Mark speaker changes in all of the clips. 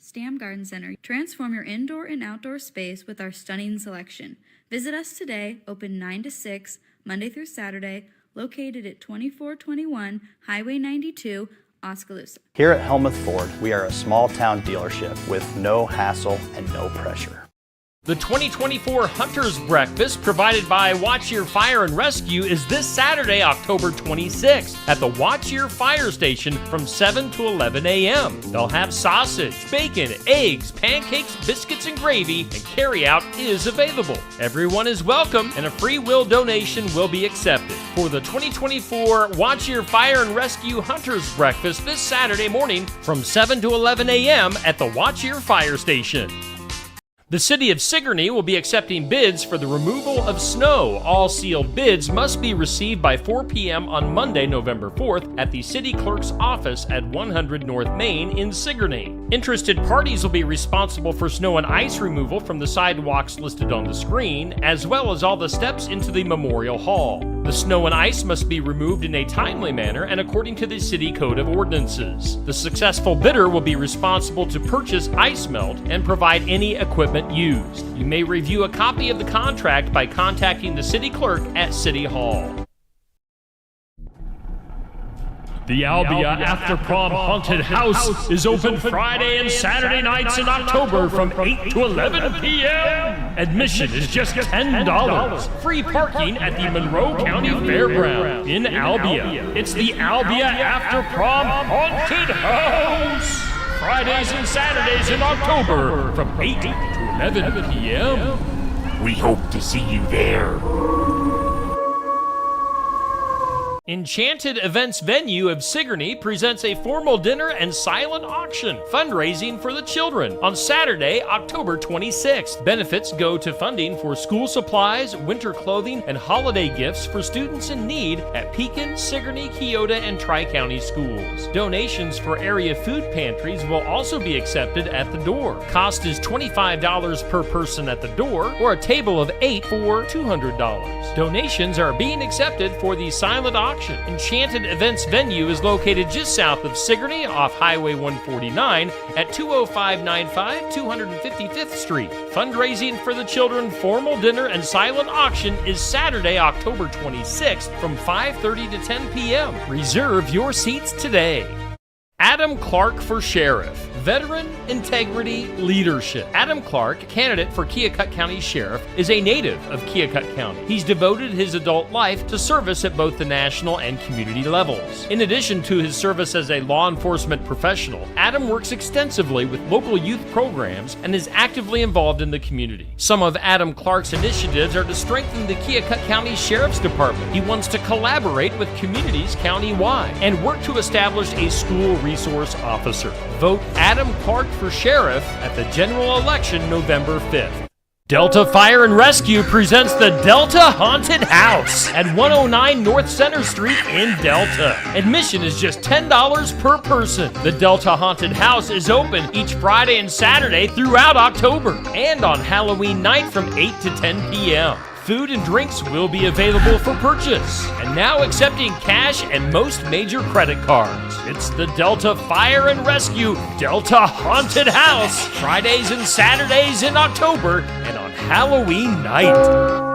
Speaker 1: Stam Garden Center. Transform your indoor and outdoor space with our stunning selection. Visit us today, open 9 to 6, Monday through Saturday, located at 2421 Highway 92, Oskaloosa.
Speaker 2: Here at Helmuth Ford, we are a small town dealership with no hassle and no pressure.
Speaker 3: The 2024 Hunter's Breakfast, provided by Watch Your Fire and Rescue, is this Saturday, October 26th, at the Watch Your Fire Station from 7 to 11 a.m. They'll have sausage, bacon, eggs, pancakes, biscuits, and gravy, and carry-out is available. Everyone is welcome, and a free will donation will be accepted. For the 2024 Watch Your Fire and Rescue Hunter's Breakfast this Saturday morning from 7 to 11 a.m. at the Watch Your Fire Station. The City of Sigourney will be accepting bids for the removal of snow. All sealed bids must be received by 4 p.m. on Monday, November 4th at the City Clerk's office at 100 North Main in Sigourney. Interested parties will be responsible for snow and ice removal from the sidewalks listed on the screen, as well as all the steps into the Memorial Hall. The snow and ice must be removed in a timely manner and according to the City Code of Ordinances. The successful bidder will be responsible to purchase ice melt and provide any equipment used. You may review a copy of the contract by contacting the City Clerk at City Hall. The Albia After Prom Haunted House is open Friday and Saturday nights in October from 8 to 11 p.m. Admission is just $10. Free parking at the Monroe County Fairgrounds in Albia. It's the Albia After Prom Haunted House. Fridays and Saturdays in October from 8 to 11 p.m.
Speaker 4: We hope to see you there.
Speaker 3: Enchanted Events Venue of Sigourney presents a formal dinner and silent auction fundraising for the children on Saturday, October 26th. Benefits go to funding for school supplies, winter clothing, and holiday gifts for students in need at Pekin, Sigourney, Keota, and Tri-County schools. Donations for area food pantries will also be accepted at the door. Cost is $25 per person at the door, or a table of 8 for $200. Donations are being accepted for the silent auction. Enchanted Events Venue is located just south of Sigourney off Highway 149 at 20595 255th Street. Fundraising for the children formal dinner and silent auction is Saturday, October 26th from 5:30 to 10 p.m. Reserve your seats today. Adam Clark for Sheriff. Veteran Integrity Leadership. Adam Clark, candidate for Keokuk County Sheriff, is a native of Keokuk County. He's devoted his adult life to service at both the national and community levels. In addition to his service as a law enforcement professional, Adam works extensively with local youth programs and is actively involved in the community. Some of Adam Clark's initiatives are to strengthen the Keokuk County Sheriff's Department. He wants to collaborate with communities countywide and work to establish a school resource officer. Vote Adam Clark for Sheriff at the general election November 5th. Delta Fire and Rescue presents the Delta Haunted House at 109 North Center Street in Delta. Admission is just $10 per person. The Delta Haunted House is open each Friday and Saturday throughout October and on Halloween night from 8 to 10 p.m. Food and drinks will be available for purchase, and now accepting cash and most major credit cards. It's the Delta Fire and Rescue Delta Haunted House, Fridays and Saturdays in October and on Halloween night.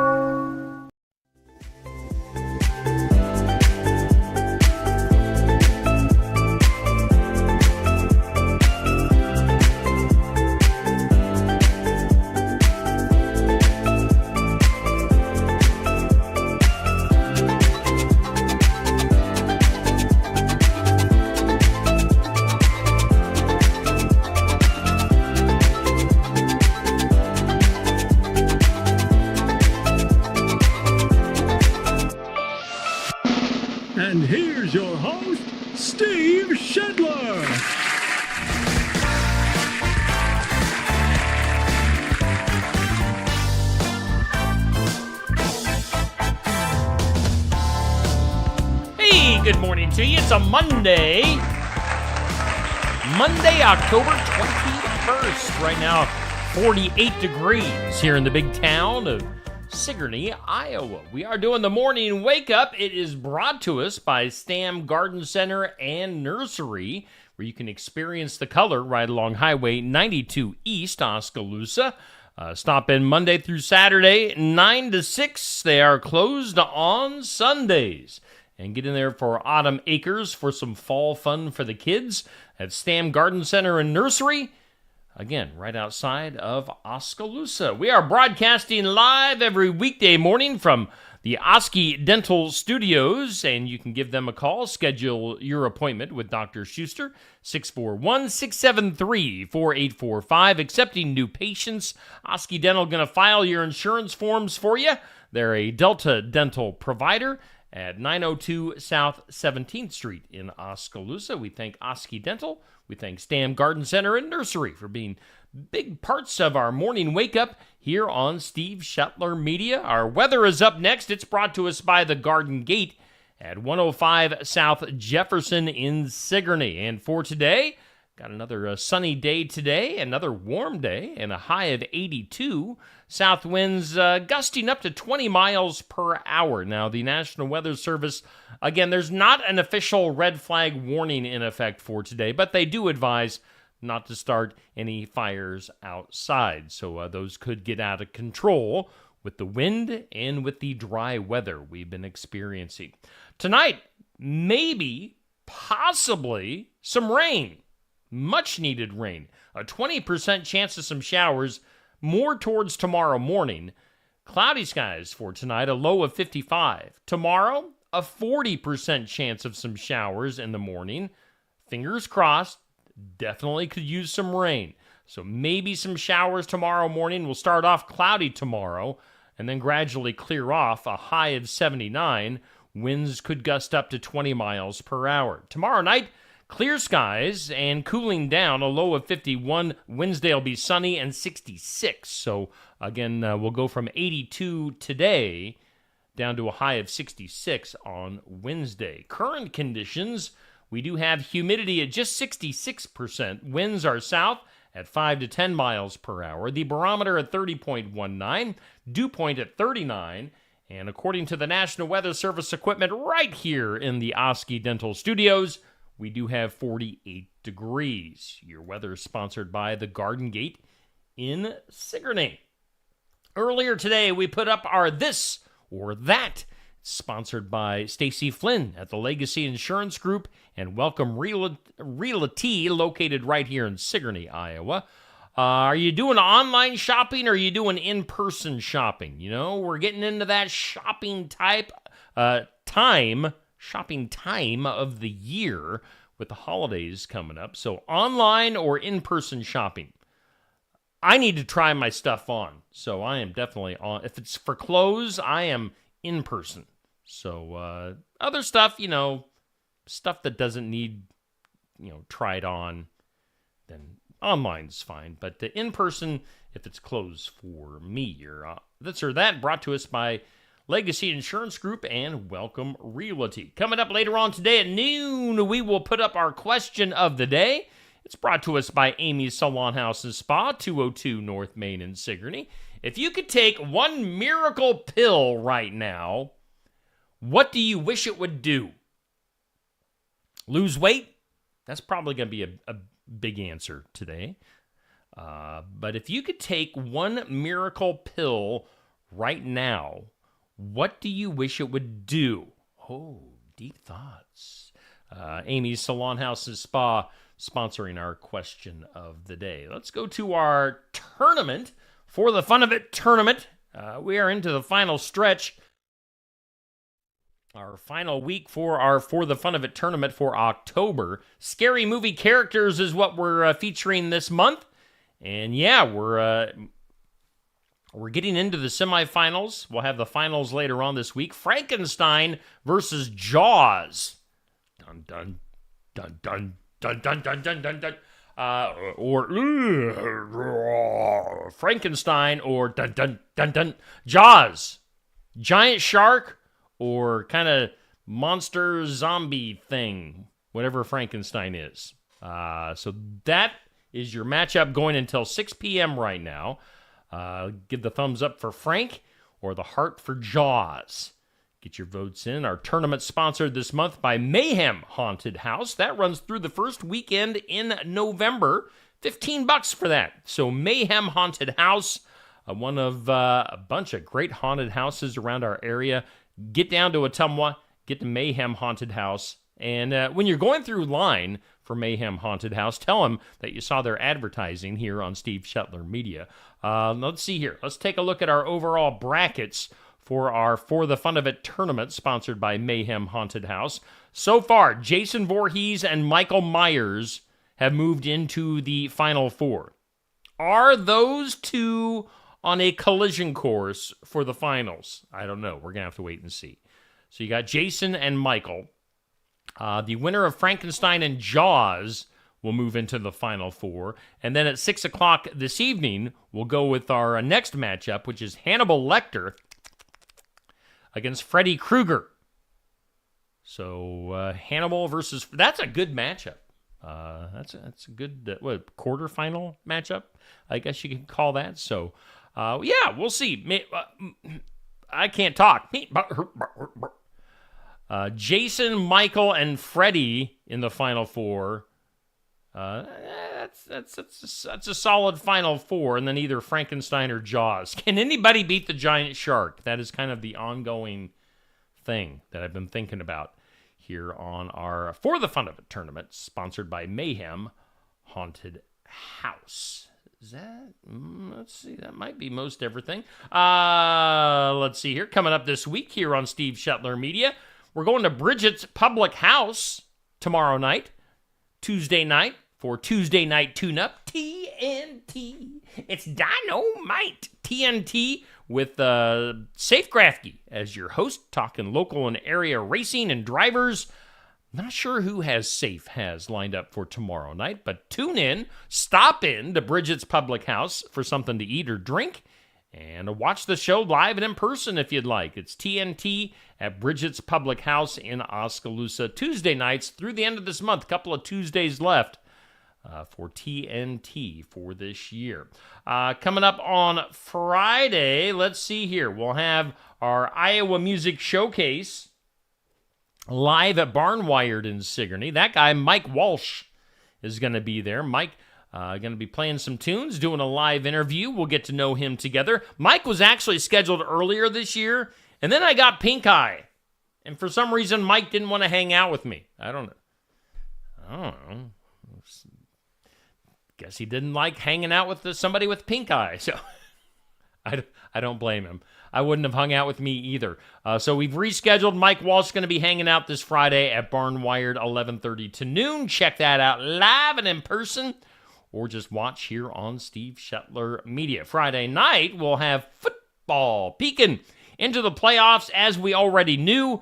Speaker 5: And here's your host, Steve Shedler.
Speaker 3: Hey, good morning to you. It's a Monday, October 21st. Right now, 48 degrees here in the big town of Sigourney, Iowa. We are doing the morning wake up. It is brought to us by Stam Garden Center and Nursery, where you can experience the color right along Highway 92 East, Oskaloosa. Stop in Monday through Saturday, 9 to 6. They are closed on Sundays. And get in there for Autumn Acres for some fall fun for the kids at Stam Garden Center and Nursery. Again, right outside of Oskaloosa. We are broadcasting live every weekday morning from the Oski Dental Studios, and you can give them a call. Schedule your appointment with Dr. Schuster, 641-673-4845. Accepting new patients. Oski Dental going to file your insurance forms for you. They're a Delta Dental provider at 902 South 17th Street in Oskaloosa. We thank Oski Dental. We thank Stam Garden Center and Nursery for being big parts of our morning wake-up here on Steve Shetler Media. Our weather is up next. It's brought to us by the Garden Gate at 105 South Jefferson in Sigourney. And for today, got another sunny day today, another warm day, and a high of 82. South winds gusting up to 20 miles per hour. Now, the National Weather Service, again, there's not an official red flag warning in effect for today, but they do advise not to start any fires outside. So those could get out of control with the wind and with the dry weather we've been experiencing. Tonight, maybe, possibly, some rain. Much needed rain. A 20% chance of some showers more towards tomorrow morning. Cloudy skies for tonight, a low of 55. Tomorrow, a 40% chance of some showers in the morning. Fingers crossed, definitely could use some rain. So maybe some showers tomorrow morning. We'll start off cloudy tomorrow and then gradually clear off, a high of 79. Winds could gust up to 20 miles per hour. Tomorrow night, clear skies and cooling down, a low of 51. Wednesday will be sunny and 66. So, again, we'll go from 82 today down to a high of 66 on Wednesday. Current conditions, we do have humidity at just 66%. Winds are south at 5 to 10 miles per hour. The barometer at 30.19. Dew point at 39. And according to the National Weather Service equipment right here in the Oski Dental Studios, we do have 48 degrees. Your weather is sponsored by the Garden Gate in Sigourney. Earlier today, we put up our This or That, sponsored by Stacy Flynn at the Legacy Insurance Group and Welcome Realty, located right here in Sigourney, Iowa. Are you doing online shopping or are you doing in-person shopping? You know, we're getting into that shopping time of the year with the holidays coming up. So online or in-person shopping. I need to try my stuff on. So I am definitely on. If it's for clothes, I am in person. So other stuff, stuff that doesn't need, tried on, then online's fine. But the in-person, if it's clothes for me, or this or that, brought to us by Legacy Insurance Group and Welcome Realty. Coming up later on today at noon, we will put up our question of the day. It's brought to us by Amy's Salon House and Spa, 202 North Main in Sigourney. If you could take one miracle pill right now, what do you wish it would do? Lose weight? That's probably going to be a big answer today. But if you could take one miracle pill right now, what do you wish it would do? Oh, deep thoughts. Amy's Salon House and Spa sponsoring our question of the day. Let's go to our tournament. For the Fun of It tournament, we are into the final stretch. Our final week for our For the Fun of It tournament for October. Scary movie characters is what we're featuring this month. And yeah, we're getting into the semifinals. We'll have the finals later on this week. Frankenstein versus Jaws. Dun, dun, dun, dun, dun, dun, dun, dun, dun, dun. Or Frankenstein or dun, dun, dun, dun. Jaws. Giant shark or kind of monster zombie thing. Whatever Frankenstein is. So that is your matchup going until 6 p.m. right now. Give the thumbs up for Frank or the Heart for Jaws. Get your votes in. Our tournament sponsored this month by Mayhem Haunted House. That runs through the first weekend in November. $15 for that. So Mayhem Haunted House, one of a bunch of great haunted houses around our area. Get down to Ottumwa, get to Mayhem Haunted House. And when you're going through line for Mayhem Haunted House, tell them that you saw their advertising here on Steve Shetler Media. Let's see here. Let's take a look at our overall brackets for our For the Fun of It tournament sponsored by Mayhem Haunted House. So far, Jason Voorhees and Michael Myers have moved into the Final Four. Are those two on a collision course for the finals? I don't know. We're going to have to wait and see. So you got Jason and Michael. The winner of Frankenstein and Jaws will move into the Final Four. And then at 6 o'clock this evening, we'll go with our next matchup, which is Hannibal Lecter against Freddy Krueger. So Hannibal versus... That's a good matchup. That's a good quarterfinal matchup, I guess you can call that. So, yeah, we'll see. I can't talk. Jason, Michael, and Freddy in the Final Four. That's a solid Final Four, and then either Frankenstein or Jaws. Can anybody beat the giant shark? That is kind of the ongoing thing that I've been thinking about here on our For the Fun of It tournament, sponsored by Mayhem Haunted House. Is that, let's see, that might be most everything. Let's see here. Coming up this week here on Steve Shetler Media, we're going to Bridget's Public House tomorrow night, Tuesday night, for Tuesday Night Tune-Up, TNT. It's Dynamite. TNT with Safe Grafke as your host, talking local and area racing and drivers. Not sure who Safe has lined up for tomorrow night, but tune in, stop in to Bridget's Public House for something to eat or drink, and watch the show live and in person if you'd like. It's TNT at Bridget's Public House in Oskaloosa, Tuesday nights through the end of this month. A couple of Tuesdays left for TNT for this year. Coming up on Friday, let's see here. We'll have our Iowa Music Showcase live at Barnwired in Sigourney. That guy, Mike Walsh, is going to be there. Mike going to be playing some tunes, doing a live interview. We'll get to know him together. Mike was actually scheduled earlier this year, and then I got pink eye. And for some reason, Mike didn't want to hang out with me. I don't know. Guess he didn't like hanging out with somebody with pink eye. So I don't blame him. I wouldn't have hung out with me either. So we've rescheduled. Mike Walsh is going to be hanging out this Friday at Barnwired, 11:30 to noon. Check that out live and in person, or just watch here on Steve Shetler Media. Friday night, we'll have football. Pekin into the playoffs, as we already knew.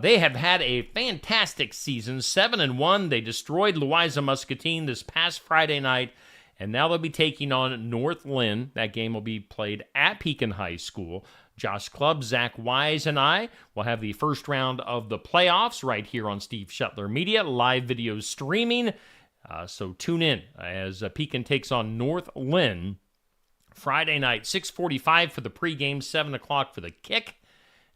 Speaker 3: They have had a fantastic season, 7-1. They destroyed Louisa Muscatine this past Friday night, and now they'll be taking on North Lynn. That game will be played at Pekin High School. Josh Clubb, Zach Wise, and I will have the first round of the playoffs right here on Steve Shetler Media, live video streaming. So tune in as Pekin takes on North Lynn Friday night, 6:45 for the pregame, 7 o'clock for the kick,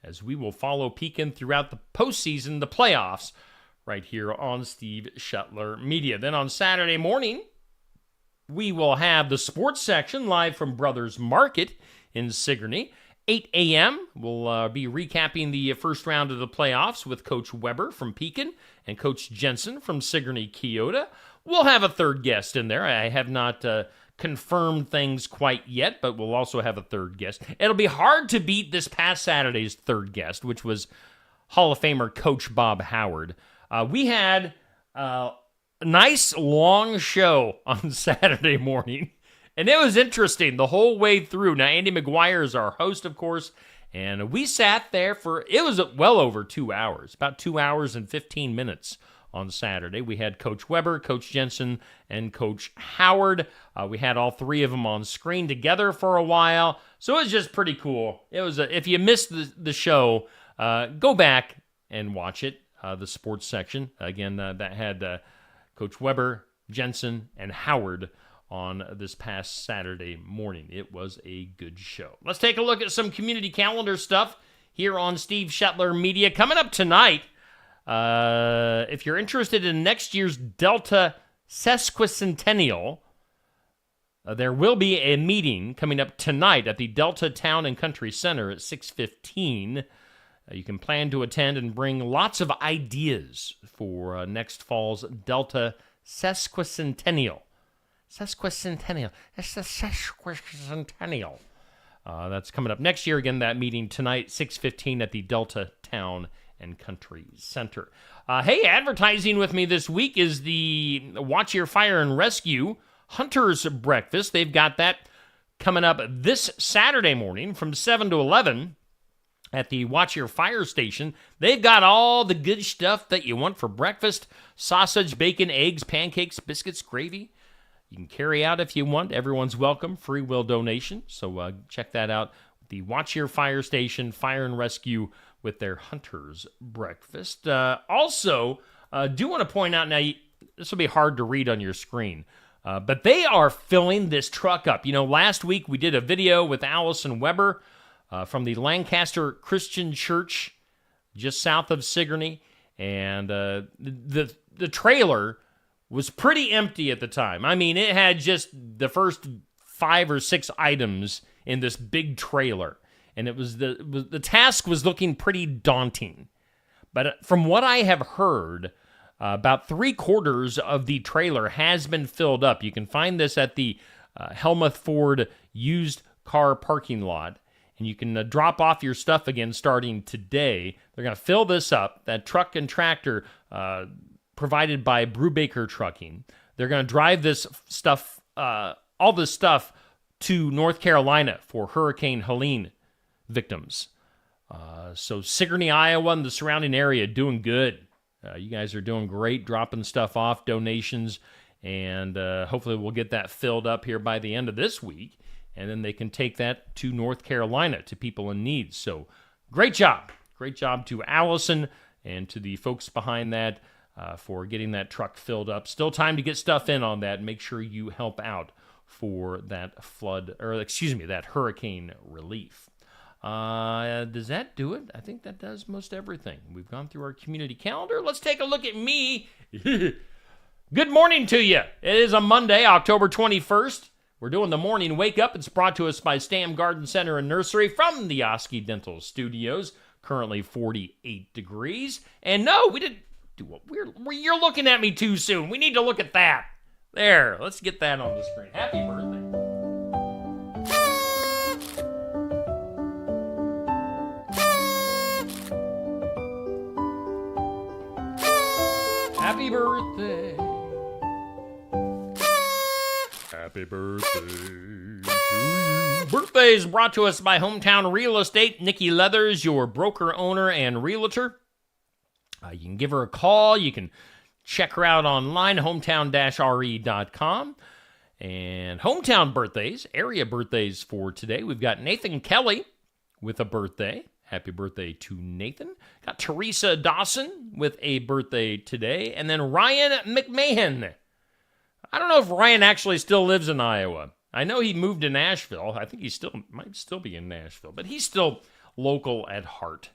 Speaker 3: as we will follow Pekin throughout the postseason, the playoffs, right here on Steve Shetler Media. Then on Saturday morning, we will have the sports section live from Brothers Market in Sigourney. 8 a.m., we'll be recapping the first round of the playoffs with Coach Weber from Pekin and Coach Jensen from Sigourney Keota. We'll have a third guest in there. I have not confirmed things quite yet, but we'll also have a third guest. It'll be hard to beat this past Saturday's third guest, which was Hall of Famer Coach Bob Howard. We had a nice long show on Saturday morning, and it was interesting the whole way through. Now, Andy McGuire is our host, of course, and we sat there it was well over 2 hours, about 2 hours and 15 minutes on Saturday. We had Coach Weber, Coach Jensen, and Coach Howard. We had all three of them on screen together for a while, so it was just pretty cool. It was if you missed the show, go back and watch it, the sports section. Again, that had Coach Weber, Jensen, and Howard on this past Saturday morning. It was a good show. Let's take a look at some community calendar stuff here on Steve Shetler Media. Coming up tonight, if you're interested in next year's Delta Sesquicentennial, there will be a meeting coming up tonight at the Delta Town and Country Center at 6:15. You can plan to attend and bring lots of ideas for next fall's Delta Sesquicentennial. Sesquicentennial. It's the Sesquicentennial. That's coming up next year. Again, that meeting tonight, 6:15 at the Delta Town and Country Center. Hey, advertising with me this week is the Watch Your Fire and Rescue Hunter's Breakfast. They've got that coming up this Saturday morning from 7 to 11 at the Watch Your Fire station. They've got all the good stuff that you want for breakfast: sausage, bacon, eggs, pancakes, biscuits, gravy. You can carry out if you want. Everyone's welcome. Free will donation. So check that out. The Watch Your Fire station, Fire and Rescue, with their Hunter's Breakfast. Also, do want to point out, now, this will be hard to read on your screen, but they are filling this truck up. You know, last week we did a video with Allison Weber from the Lancaster Christian Church just south of Sigourney, and the trailer was pretty empty at the time. I mean, it had just the first 5 or 6 items in this big trailer, and the task was looking pretty daunting. But from what I have heard, about 3/4 of the trailer has been filled up. You can find this at the Helmuth Ford used car parking lot, and you can drop off your stuff again starting today. They're going to fill this up. That truck and tractor provided by Brubaker Trucking. They're going to drive this stuff, all this stuff, to North Carolina for Hurricane Helene victims. So Sigourney, Iowa, and the surrounding area doing good. You guys are doing great, dropping stuff off, donations, and hopefully we'll get that filled up here by the end of this week, and then they can take that to North Carolina to people in need. So great job. Great job to Allison and to the folks behind that for getting that truck filled up. Still time to get stuff in on that. Make sure you help out for that that hurricane relief. Does that do it? I think that does most everything. We've gone through our community calendar. Let's take a look at me. Good morning to you. It is a Monday, October 21st. We're doing the morning wake up. It's brought to us by Stam Garden Center and Nursery from the Oski Dental Studios. Currently 48 degrees. And no, we didn't do what you're looking at me too soon. We need to look at that. There, let's get that on the screen. Happy birthday. Happy birthday. Happy birthday to you. Birthday is brought to us by Hometown Real Estate. Nikki Leathers, your broker, owner, and realtor. You can give her a call. You can check her out online, hometown-re.com. And hometown birthdays, area birthdays for today. We've got Nathan Kelly with a birthday. Happy birthday to Nathan. Got Teresa Dawson with a birthday today. And then Ryan McMahon. I don't know if Ryan actually still lives in Iowa. I know he moved to Nashville. I think he might still be in Nashville. But he's still local at heart.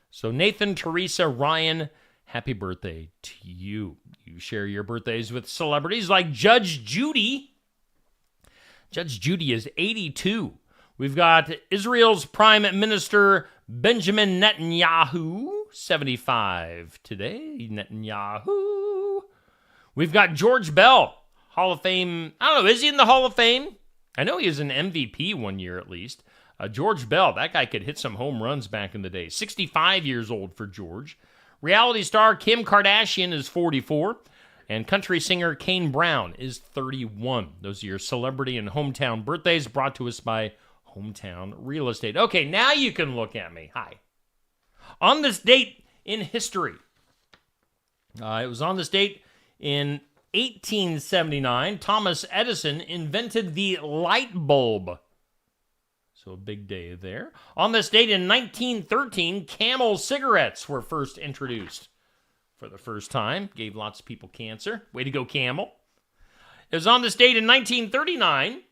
Speaker 3: So Nathan, Teresa, Ryan, happy birthday to you. You share your birthdays with celebrities like Judge Judy. Judge Judy is 82. We've got Israel's Prime Minister Benjamin Netanyahu, 75 today. Netanyahu. We've got George Bell, Hall of Fame. I don't know, is he in the Hall of Fame? I know he was an MVP one year at least. George Bell, that guy could hit some home runs back in the day. 65 years old for George. Reality star Kim Kardashian is 44. And country singer Kane Brown is 31. Those are your celebrity and hometown birthdays brought to us by Hometown Real Estate. Okay, now you can look at me. Hi. On this date in history, it was on this date in 1879, Thomas Edison invented the light bulb. So a big day there. On this date in 1913, Camel cigarettes were first introduced for the first time. Gave lots of people cancer. Way to go, Camel. It was on this date in 1939.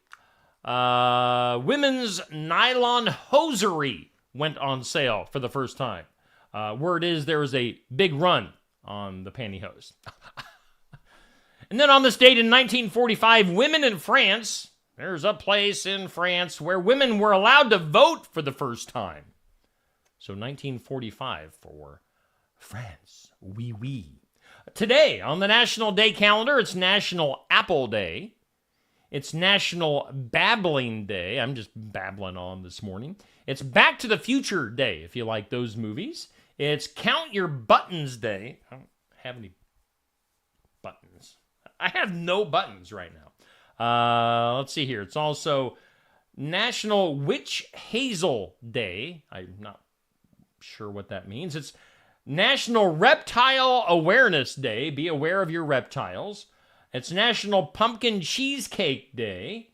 Speaker 3: Women's nylon hosiery went on sale for the first time. Word is there was a big run on the pantyhose. And then on this date in 1945, women in France, there's a place in France where women were allowed to vote for the first time. So 1945 for France. Oui, oui. Today, on the National Day calendar, it's National Apple Day. It's National Babbling Day. I'm just babbling on this morning. It's Back to the Future Day, if you like those movies. It's Count Your Buttons Day. I don't have any buttons. I have no buttons right now. Let's see here. It's also National Witch Hazel Day. I'm not sure what that means. It's National Reptile Awareness Day. Be aware of your reptiles. It's National Pumpkin Cheesecake Day.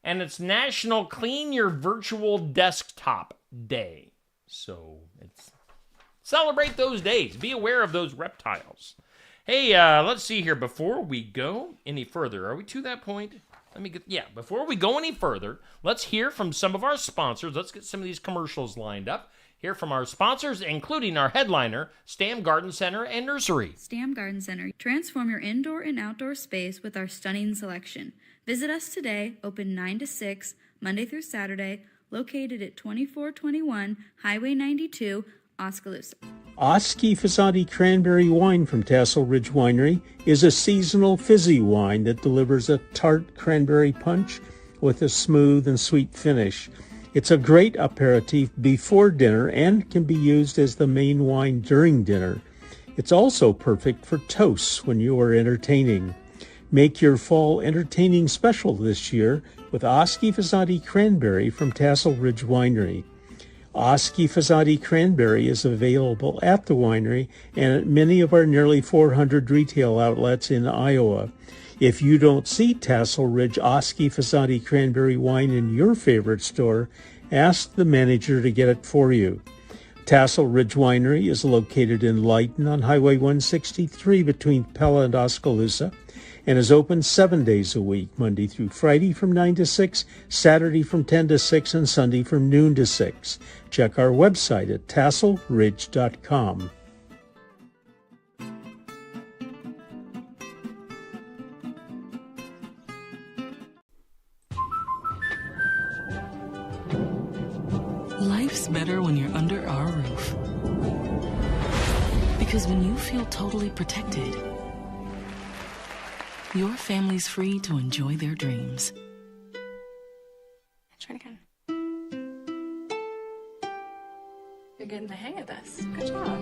Speaker 3: And it's National Clean Your Virtual Desktop Day. So it's celebrate those days. Be aware of those reptiles. Hey, let's see here. Before we go any further, are we to that point? Before we go any further, let's hear from some of our sponsors. Let's get some of these commercials lined up. Hear from our sponsors, including our headliner, Stam Garden Center and Nursery.
Speaker 1: Stam Garden Center. Transform your indoor and outdoor space with our stunning selection. Visit us today, open 9 to 6, Monday through Saturday, located at 2421 Highway 92, Oskaloosa.
Speaker 5: Oski Fasati Cranberry Wine from Tassel Ridge Winery is a seasonal fizzy wine that delivers a tart cranberry punch with a smooth and sweet finish. It's a great aperitif before dinner and can be used as the main wine during dinner. It's also perfect for toasts when you are entertaining. Make your fall entertaining special this year with Oski Fasati Cranberry from Tassel Ridge Winery. Oski Fasati Cranberry is available at the winery and at many of our nearly 400 retail outlets in Iowa. If you don't see Tassel Ridge Oski Fasati Cranberry wine in your favorite store, ask the manager to get it for you. Tassel Ridge Winery is located in Lyton on Highway 163 between Pella and Oskaloosa and is open 7 days a week, Monday through Friday from 9 to 6, Saturday from 10 to 6, and Sunday from noon to 6. Check our website at tasselridge.com.
Speaker 6: Life's better when you're under our roof. Because when you feel totally protected, your family's free to enjoy their dreams.
Speaker 7: Try it again. You're getting the hang of this. Good job.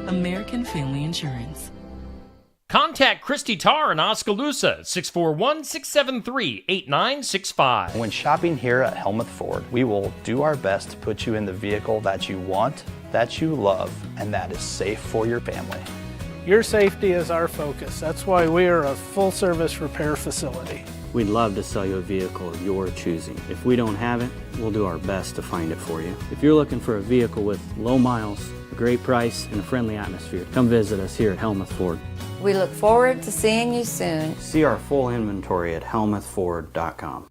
Speaker 6: American Family Insurance.
Speaker 3: Contact Christy Tarr in Oskaloosa, 641-673-8965.
Speaker 2: When shopping here at Helmuth Ford, we will do our best to put you in the vehicle that you want, that you love, and that is safe for your family.
Speaker 8: Your safety is our focus. That's why we are a full-service repair facility.
Speaker 9: We'd love to sell you a vehicle of your choosing. If we don't have it, we'll do our best to find it for you. If you're looking for a vehicle with low miles, a great price, and a friendly atmosphere, come visit us here at Helmuth Ford.
Speaker 10: We look forward to seeing you soon.
Speaker 9: See our full inventory at helmuthford.com.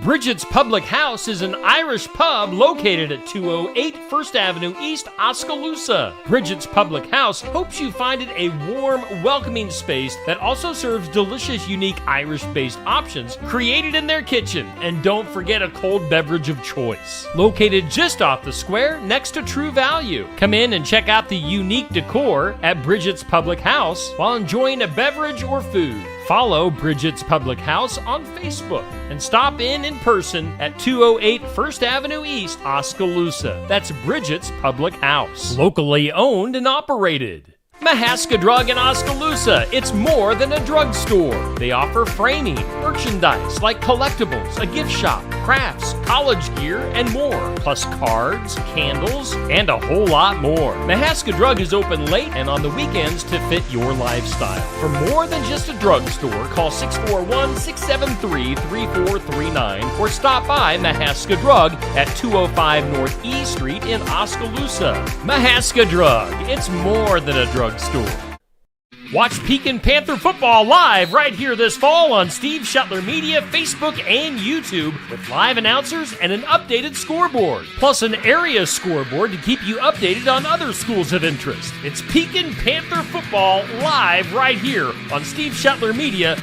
Speaker 3: Bridget's Public House is an Irish pub located at 208 First Avenue East, Oskaloosa. Bridget's Public House hopes you find it a warm, welcoming space that also serves delicious, unique Irish-based options created in their kitchen. And don't forget a cold beverage of choice. Located just off the square next to True Value. Come in and check out the unique decor at Bridget's Public House while enjoying a beverage or food. Follow Bridget's Public House on Facebook and stop in person at 208 First Avenue East, Oskaloosa. That's Bridget's Public House. Locally owned and operated. Mahaska Drug in Oskaloosa. It's more than a drugstore. They offer framing, merchandise like collectibles, a gift shop, crafts, college gear, and more. Plus cards, candles, and a whole lot more. Mahaska Drug is open late and on the weekends to fit your lifestyle. For more than just a drugstore, call 641-673-3439 or stop by Mahaska Drug at 205 North E Street in Oskaloosa. Mahaska Drug. It's more than a drugstore. Watch Pekin Panther football live right here this fall on Steve Shetler Media, Facebook, and YouTube with live announcers and an updated scoreboard, plus an area scoreboard to keep you updated on other schools of interest. It's Pekin Panther football live right here on Steve Shetler Media.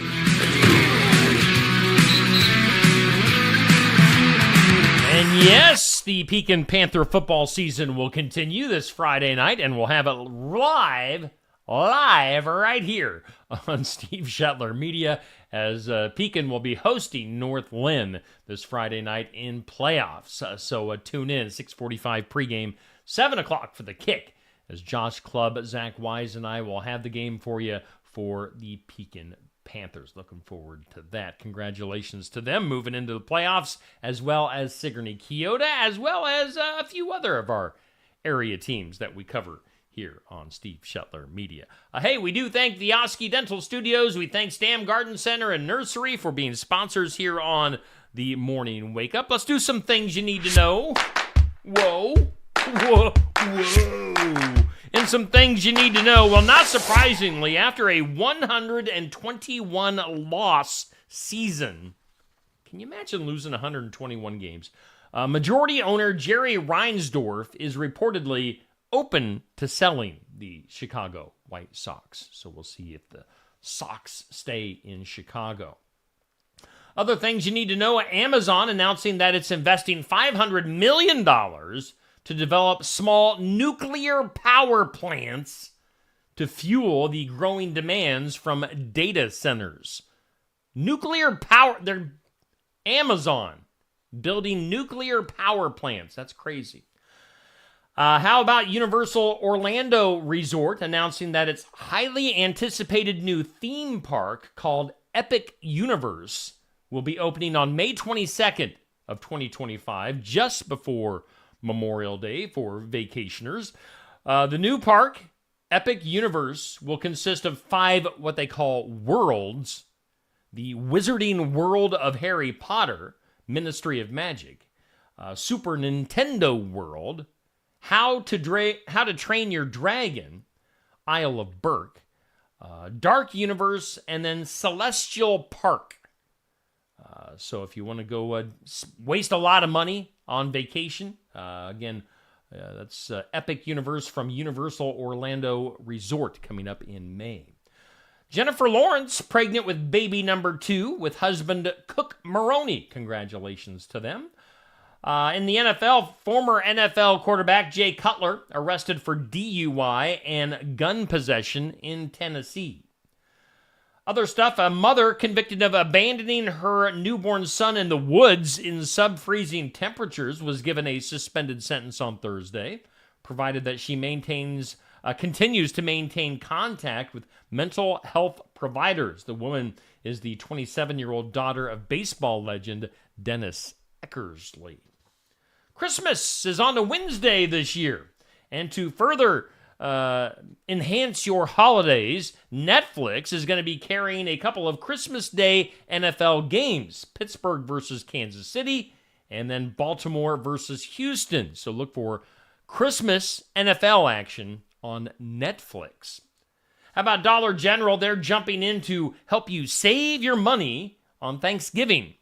Speaker 3: And yes, the Pekin Panther football season will continue this Friday night, and we'll have it live right here on Steve Shetler Media as Pekin will be hosting North Lynn this Friday night in playoffs. So tune in, 6:45 pregame, 7 o'clock for the kick, as Josh Clubb, Zach Wise, and I will have the game for you for the Pekin Panthers. Looking forward to that. Congratulations to them moving into the playoffs, as well as Sigourney Keota, as well as a few other of our area teams that we cover here on Steve Shetler Media. Hey, we do thank the Oski Dental Studios. We thank Stam Garden Center and Nursery for being sponsors here on the Morning Wake Up. Let's do some things you need to know. Whoa. And some things you need to know. Well, not surprisingly, after a 121-loss season, can you imagine losing 121 games? Majority owner Jerry Reinsdorf is reportedly open to selling the Chicago White Sox. So we'll see if the Sox stay in Chicago. Other things you need to know, Amazon announcing that it's investing $500 million to develop small nuclear power plants to fuel the growing demands from data centers. Nuclear power, they're Amazon building nuclear power plants. That's crazy. How about Universal Orlando Resort announcing that its highly anticipated new theme park called Epic Universe will be opening on May 22nd of 2025, just before Memorial Day for vacationers. The new park, Epic Universe, will consist of 5 what they call worlds: the Wizarding World of Harry Potter, Ministry of Magic, Super Nintendo World, How to Train Your Dragon, Isle of Berk, Dark Universe, and then Celestial Park. So if you want to go waste a lot of money on vacation, that's Epic Universe from Universal Orlando Resort coming up in May. Jennifer Lawrence pregnant with baby number 2 with husband Cook Maroney. Congratulations to them. In the NFL, former NFL quarterback Jay Cutler arrested for DUI and gun possession in Tennessee. Other stuff, a mother convicted of abandoning her newborn son in the woods in sub-freezing temperatures was given a suspended sentence on Thursday, provided that she continues to maintain contact with mental health providers. The woman is the 27-year-old daughter of baseball legend Dennis Eckersley. Christmas is on a Wednesday this year, and to further enhance your holidays, Netflix is going to be carrying a couple of Christmas Day NFL games, Pittsburgh versus Kansas City, and then Baltimore versus Houston. So look for Christmas NFL action on Netflix. How about Dollar General? They're jumping in to help you save your money on Thanksgiving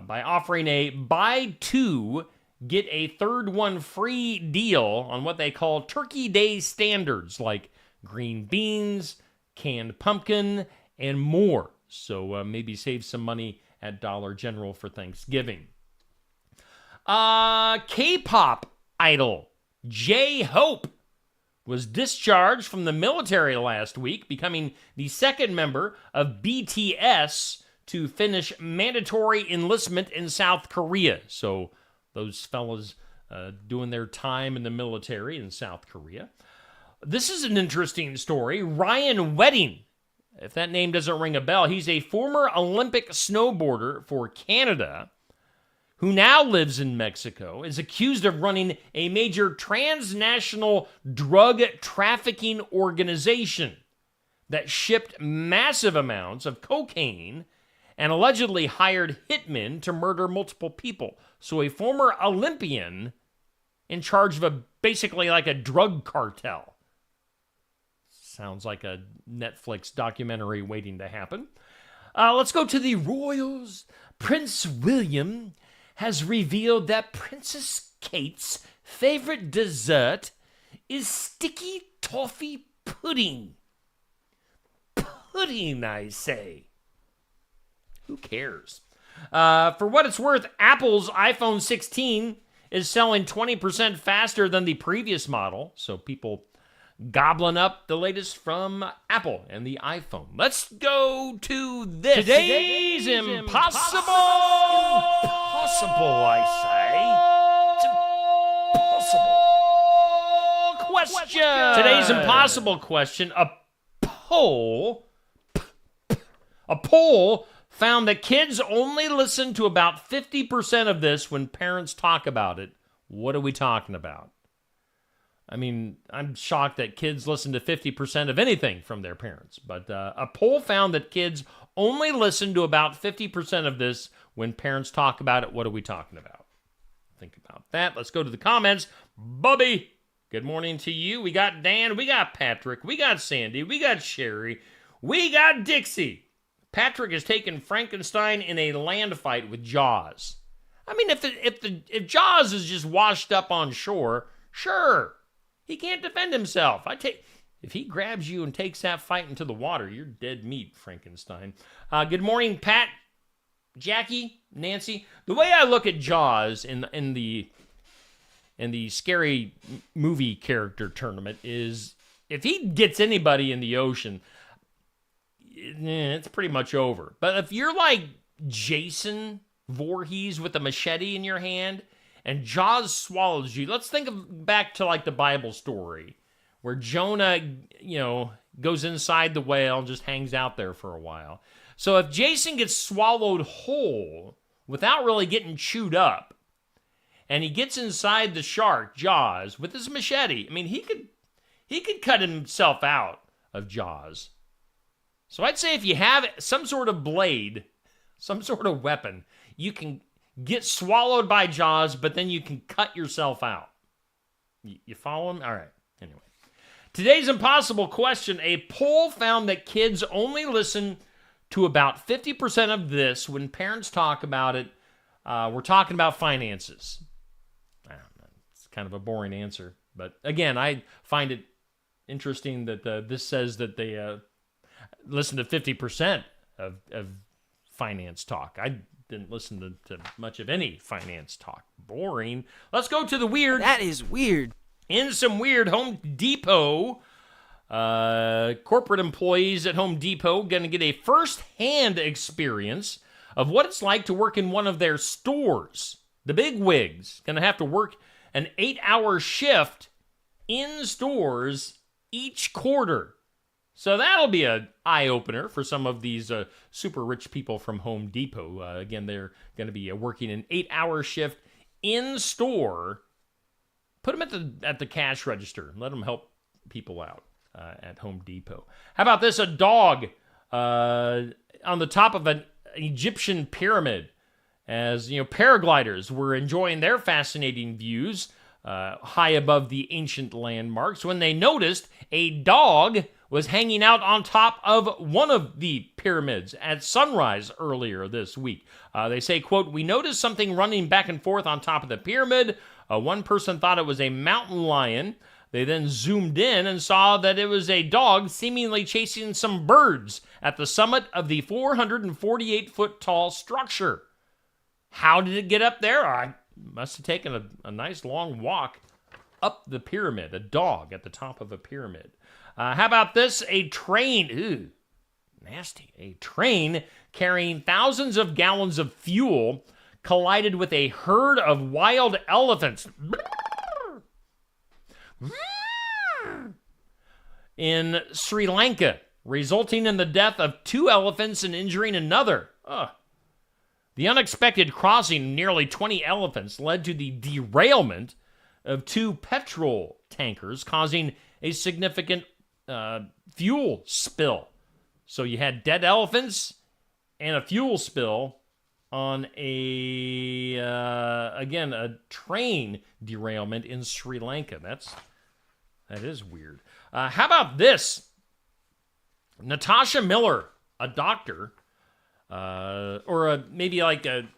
Speaker 3: by offering a buy 2, get a third one free deal on what they call Turkey Day standards like green beans, canned pumpkin, and more. So maybe save some money at Dollar General for Thanksgiving. K-pop idol J-Hope was discharged from the military last week, becoming the second member of BTS to finish mandatory enlistment in South Korea. So those fellas doing their time in the military in South Korea. This is an interesting story. Ryan Wedding, if that name doesn't ring a bell, he's a former Olympic snowboarder for Canada who now lives in Mexico, is accused of running a major transnational drug trafficking organization that shipped massive amounts of cocaine and allegedly hired hitmen to murder multiple people. So a former Olympian in charge of basically like a drug cartel. Sounds like a Netflix documentary waiting to happen. Let's go to the royals. Prince William has revealed that Princess Kate's favorite dessert is sticky toffee pudding. Pudding, I say. Who cares? For what it's worth, Apple's iPhone 16 is selling 20% faster than the previous model. So people gobbling up the latest from Apple and the iPhone. Let's go to this. Today's impossible. Impossible, I say. It's impossible question. Today's impossible question. A poll found that kids only listen to about 50% of this when parents talk about it. What are we talking about? I mean, I'm shocked that kids listen to 50% of anything from their parents. But a poll found that kids only listen to about 50% of this when parents talk about it. What are we talking about? Think about that. Let's go to the comments. Bubby, good morning to you. We got Dan, we got Patrick, we got Sandy, we got Sherry, we got Dixie. Patrick has taken Frankenstein in a land fight with Jaws. I mean, if Jaws is just washed up on shore, sure, he can't defend himself. If he grabs you and takes that fight into the water, you're dead meat, Frankenstein. Good morning, Pat, Jackie, Nancy. The way I look at Jaws in the scary movie character tournament is if he gets anybody in the ocean, it's pretty much over. But if you're like Jason Voorhees with a machete in your hand and Jaws swallows you, let's think back to like the Bible story where Jonah, goes inside the whale and just hangs out there for a while. So if Jason gets swallowed whole without really getting chewed up, and he gets inside the shark, Jaws, with his machete, I mean, he could cut himself out of Jaws. So I'd say if you have some sort of blade, some sort of weapon, you can get swallowed by Jaws, but then you can cut yourself out. You follow him? All right. Anyway. Today's impossible question. A poll found that kids only listen to about 50% of this when parents talk about it. We're talking about finances. I don't know. It's kind of a boring answer. But again, I find it interesting that this says that they listen to 50% of finance talk. I didn't listen to much of any finance talk. Boring. Let's go to the weird.
Speaker 11: That is weird.
Speaker 3: In some weird, Home Depot, corporate employees at Home Depot going to get a first-hand experience of what it's like to work in one of their stores. The big wigs going to have to work an 8-hour shift in stores each quarter. So that'll be an eye-opener for some of these super rich people from Home Depot. Again, they're going to be working an 8-hour shift in store. Put them at the cash register and let them help people out at Home Depot. How about this? A dog on the top of an Egyptian pyramid. As paragliders were enjoying their fascinating views high above the ancient landmarks when they noticed a dog was hanging out on top of one of the pyramids at sunrise earlier this week. They say, quote, "We noticed something running back and forth on top of the pyramid. One person thought it was a mountain lion. They then zoomed in and saw that it was a dog seemingly chasing some birds at the summit of the 448-foot tall structure. How did it get up there? I must have taken a nice long walk up the pyramid, a dog at the top of a pyramid. How about this? A train, nasty, a train carrying thousands of gallons of fuel collided with a herd of wild elephants in Sri Lanka, resulting in the death of 2 elephants and injuring another. The unexpected crossing of nearly 20 elephants led to the derailment of 2 petrol tankers, causing a significant fuel spill. So you had dead elephants and a fuel spill on a train derailment in Sri Lanka. That is weird. How about this? Natasha Miller, a doctor, or maybe like a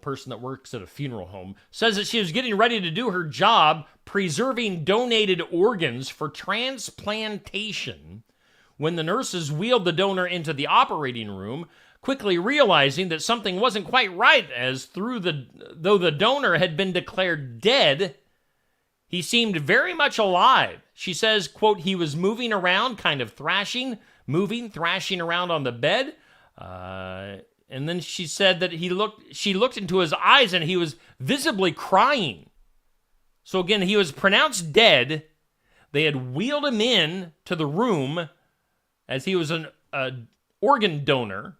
Speaker 3: person that works at a funeral home, says that she was getting ready to do her job preserving donated organs for transplantation when the nurses wheeled the donor into the operating room, quickly realizing that something wasn't quite right, as though the donor had been declared dead, he seemed very much alive. She says, quote, he was moving around, kind of thrashing around on the bed. And then she said that she looked into his eyes and he was visibly crying. So again, he was pronounced dead. They had wheeled him in to the room as he was an organ donor.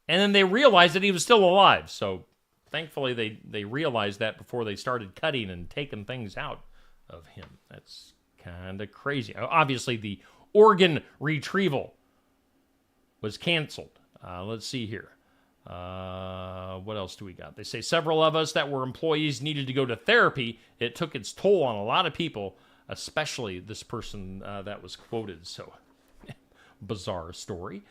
Speaker 3: And then they realized that he was still alive. So thankfully they realized that before they started cutting and taking things out of him. That's kind of crazy. Obviously, the organ retrieval was canceled. Let's see here. What else do we got? They say several of us that were employees needed to go to therapy. It took its toll on a lot of people, especially this person that was quoted. So, bizarre story.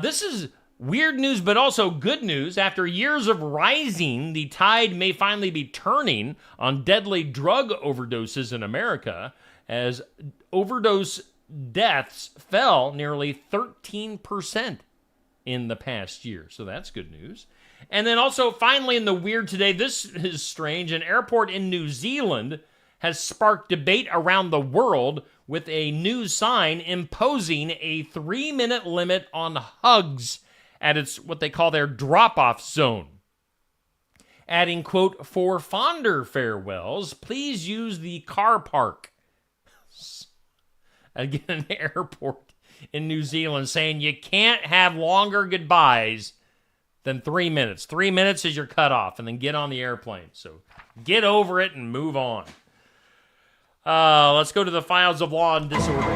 Speaker 3: This is weird news, but also good news. After years of rising, the tide may finally be turning on deadly drug overdoses in America, as overdose deaths fell nearly 13% in the past year. So that's good news. And then also, finally, in the weird today, this is strange. An airport in New Zealand has sparked debate around the world with a new sign imposing a 3-minute limit on hugs at its what they call their drop-off zone. Adding, quote, for fonder farewells, please use the car park. Again, an airport in New Zealand saying you can't have longer goodbyes than 3 minutes. 3 minutes is your cutoff, and then get on the airplane. So get over it and move on. Let's go to the files of law and disorder.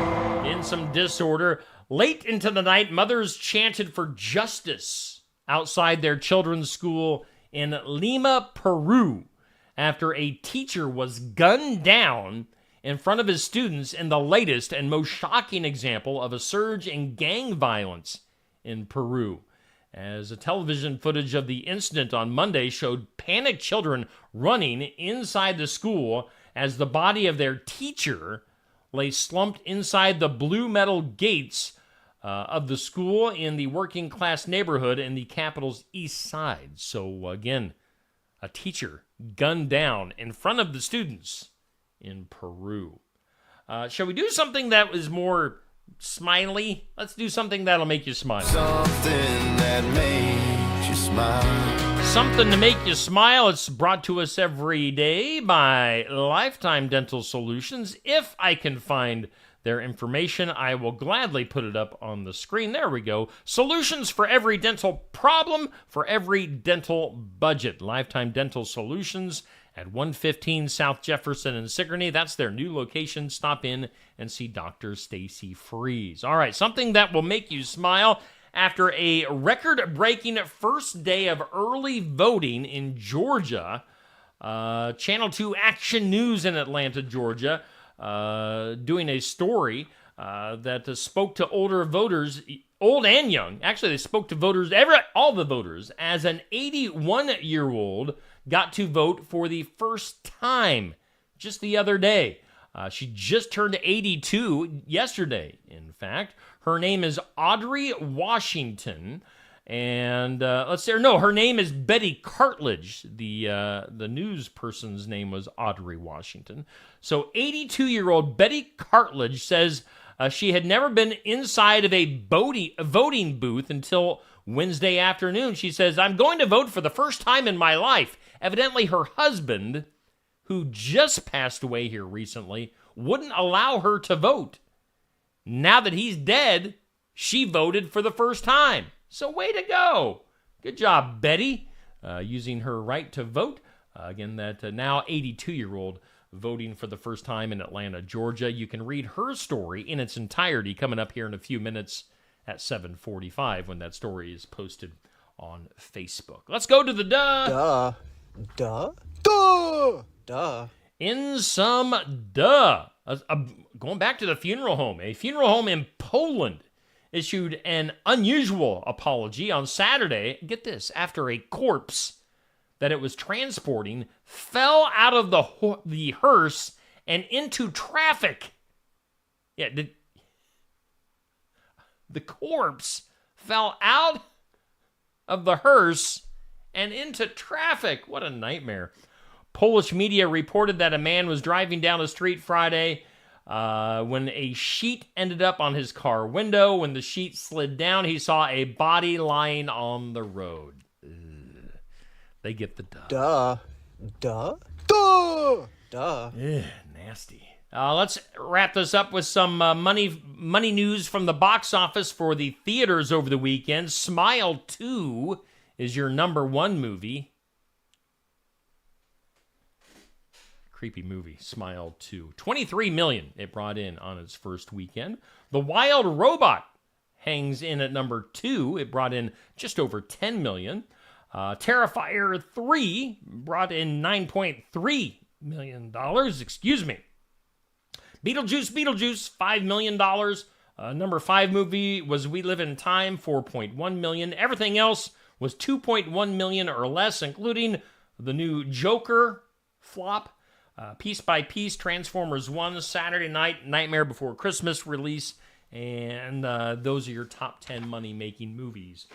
Speaker 3: In some disorder, late into the night, mothers chanted for justice outside their children's school in Lima, Peru, after a teacher was gunned down in front of his students in the latest and most shocking example of a surge in gang violence in Peru. As a television footage of the incident on Monday showed panicked children running inside the school as the body of their teacher lay slumped inside the blue metal gates of the school in the working class neighborhood in the capital's east side. So again, a teacher gunned down in front of the students in Peru. Shall we do something that is more smiley? Let's do something that'll make you smile.
Speaker 11: Something that makes you smile.
Speaker 3: Something to make you smile. It's brought to us every day by Lifetime Dental Solutions. If I can find their information, I will gladly put it up on the screen. There we go. Solutions for every dental problem, for every dental budget. Lifetime Dental Solutions at 115 South Jefferson in Sigourney. That's their new location. Stop in and see Dr. Stacy Freeze. All right, something that will make you smile. After a record-breaking first day of early voting in Georgia, Channel 2 Action News in Atlanta, Georgia, doing a story that spoke to older voters, old and young. Actually, they spoke to voters, all the voters, as an 81-year-old got to vote for the first time just the other day. She just turned 82 yesterday, in fact. Her name is Audrey Washington, and her name is Betty Cartledge. The news person's name was Audrey Washington. So 82-year-old Betty Cartledge says she had never been inside of a voting booth until Wednesday afternoon. She says, I'm going to vote for the first time in my life. Evidently, her husband, who just passed away here recently, wouldn't allow her to vote. Now that he's dead, she voted for the first time. So way to go. Good job, Betty, using her right to vote. Again, that now 82-year-old voting for the first time in Atlanta, Georgia. You can read her story in its entirety coming up here in a few minutes at 7:45 when that story is posted on Facebook. Let's go to the duh.
Speaker 11: Duh.
Speaker 3: In some going back to the funeral home, a funeral home in Poland issued an unusual apology on Saturday. Get this, after a corpse that it was transporting fell out of the hearse and into traffic. Yeah, the corpse fell out of the hearse and into traffic. What a nightmare. Polish media reported that a man was driving down the street Friday when a sheet ended up on his car window. When the sheet slid down, he saw a body lying on the road. Ugh. They get the duh. Nasty. Let's wrap this up with some money news from the box office for the theaters over the weekend. Smile 2 is your number one movie. Creepy movie, Smile 2. $23 million it brought in on its first weekend. The Wild Robot hangs in at number 2. It brought in just over $10 million. Terrifier 3 brought in $9.3 million. Excuse me. Beetlejuice, $5 million. Number 5 movie was We Live in Time, $4.1 million. Everything else was $2.1 million or less, including the new Joker flop. Piece by Piece, Transformers 1, Saturday Night, Nightmare Before Christmas release, and those are your top 10 money-making movies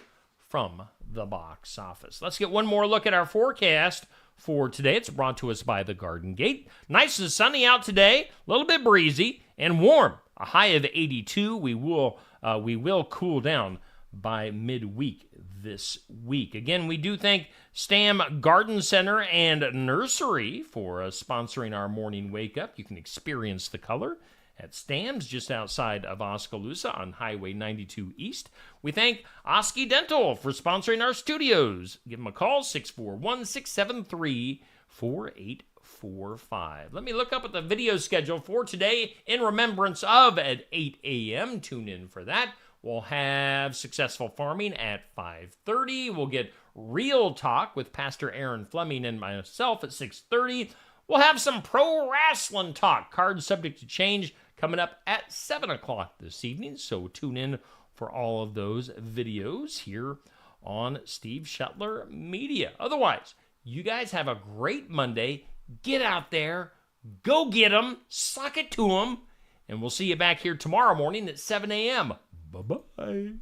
Speaker 3: from the box office. Let's get one more look at our forecast for today. It's brought to us by the Garden Gate. Nice and sunny out today, a little bit breezy, and warm. A high of 82. We will cool down by midweek this week. Again, we do thank Stam Garden Center and Nursery for sponsoring our morning wake up. You can experience the color at Stam's just outside of Oskaloosa on Highway 92 East. We thank Oski Dental for sponsoring our studios. Give them a call, 641-673-4845. Let me look up at the video schedule for today in remembrance of at 8 a.m. Tune in for that. We'll have Successful Farming at 5:30. We'll get Real Talk with Pastor Aaron Fleming and myself at 6:30. We'll have some pro wrestling talk, cards subject to change, coming up at 7 o'clock this evening. So tune in for all of those videos here on Steve Shuttler Media. Otherwise, you guys have a great Monday. Get out there, go get them, suck it to them, and we'll see you back here tomorrow morning at 7 a.m. Bye-bye.